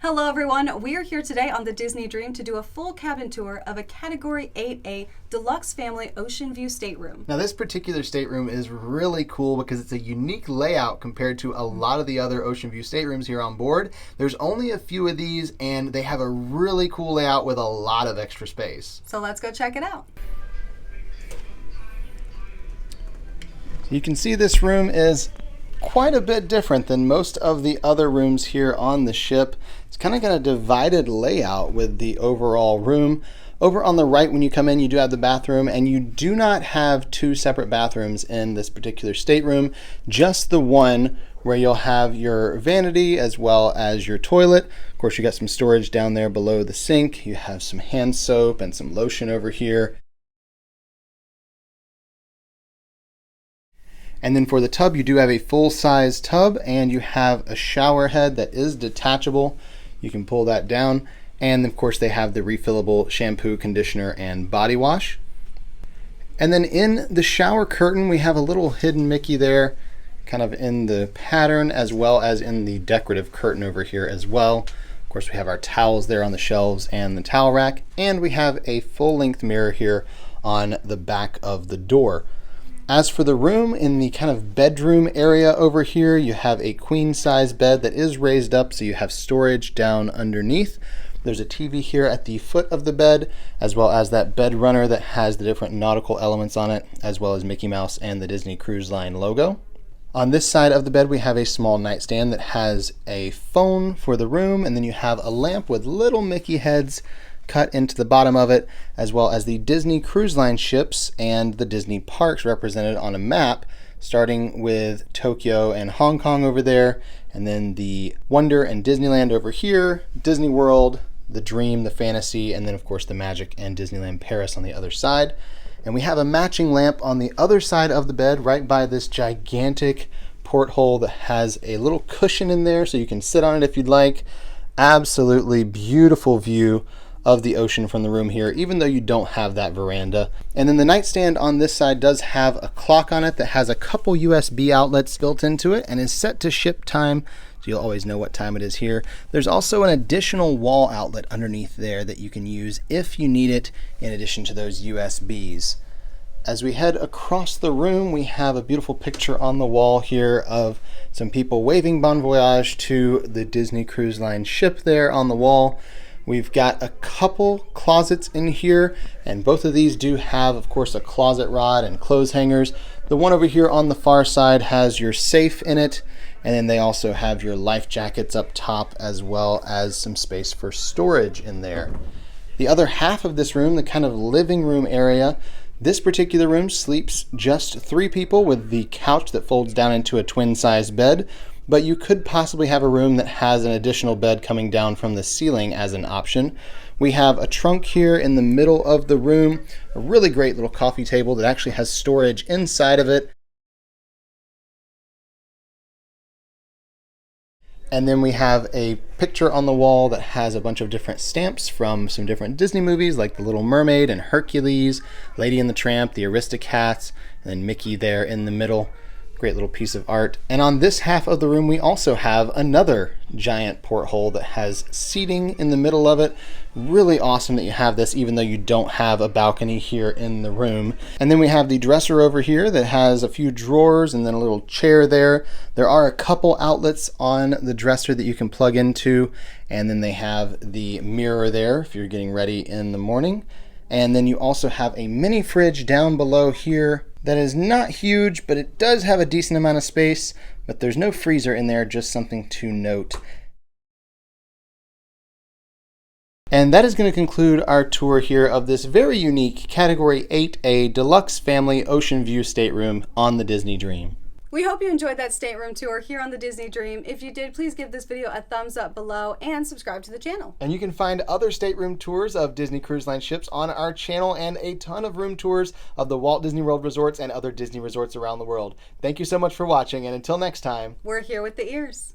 Hello everyone, we are here today on the Disney Dream to do a full cabin tour of a Category 8A Deluxe Family Oceanview Stateroom. Now this particular stateroom is really cool because it's a unique layout compared to a lot of the other Oceanview staterooms here on board. There's only a few of these and they have a really cool layout with a lot of extra space. So let's go check it out. You can see this room is quite a bit different than most of the other rooms here on the ship. It's kind of got a divided layout with the overall room. Over on the right when you come in, you do have the bathroom, and you do not have two separate bathrooms in this particular stateroom, just the one where you'll have your vanity as well as your toilet. Of course, you got some storage down there below the sink. You have some hand soap and some lotion over here. And then for the tub, you do have a full-size tub, and you have a shower head that is detachable. You can pull that down. And of course, they have the refillable shampoo, conditioner, and body wash. And then in the shower curtain, we have a little hidden Mickey there, kind of in the pattern, as well as in the decorative curtain over here as well. Of course, we have our towels there on the shelves and the towel rack. And we have a full-length mirror here on the back of the door. As for the room, in the kind of bedroom area over here, you have a queen size bed that is raised up, so you have storage down underneath. There's a TV here at the foot of the bed, as well as that bed runner that has the different nautical elements on it, as well as Mickey Mouse and the Disney Cruise Line logo. On this side of the bed, we have a small nightstand that has a phone for the room, and then you have a lamp with little Mickey heads cut into the bottom of it, as well as the Disney Cruise Line ships and the Disney parks represented on a map, starting with Tokyo and Hong Kong over there, and then the Wonder and Disneyland over here, Disney World, the Dream, the Fantasy, and then of course the Magic and Disneyland Paris on the other side. And we have a matching lamp on the other side of the bed, right by this gigantic porthole that has a little cushion in there so you can sit on it if you'd like. Absolutely beautiful view of the ocean from the room here, even though you don't have that veranda. And then the nightstand on this side does have a clock on it that has a couple USB outlets built into it and is set to ship time, so you'll always know what time it is here. There's also an additional wall outlet underneath there that you can use if you need it, in addition to those USBs. As we head across the room, we have a beautiful picture on the wall here of some people waving bon voyage to the Disney Cruise Line ship there on the wall. We've got a couple closets in here, and both of these do have, of course, a closet rod and clothes hangers. The one over here on the far side has your safe in it, and then they also have your life jackets up top, as well as some space for storage in there. The other half of this room, the kind of living room area, this particular room sleeps just 3 people with the couch that folds down into a twin-size bed. But you could possibly have a room that has an additional bed coming down from the ceiling as an option. We have a trunk here in the middle of the room, a really great little coffee table that actually has storage inside of it. And then we have a picture on the wall that has a bunch of different stamps from some different Disney movies like The Little Mermaid and Hercules, Lady and the Tramp, the Aristocats, and then Mickey there in the middle. Great little piece of art. And on this half of the room, we also have another giant porthole that has seating in the middle of it. Really awesome that you have this, even though you don't have a balcony here in the room. And then we have the dresser over here that has a few drawers and then a little chair there. There are a couple outlets on the dresser that you can plug into. And then they have the mirror there if you're getting ready in the morning. And then you also have a mini fridge down below here that is not huge, but it does have a decent amount of space, but there's no freezer in there, just something to note. And that is going to conclude our tour here of this very unique Category 8A Deluxe Family Oceanview Stateroom on the Disney Dream. We hope you enjoyed that stateroom tour here on the Disney Dream. If you did, please give this video a thumbs up below and subscribe to the channel. And you can find other stateroom tours of Disney Cruise Line ships on our channel and a ton of room tours of the Walt Disney World resorts and other Disney resorts around the world. Thank you so much for watching, and until next time, we're here with the ears.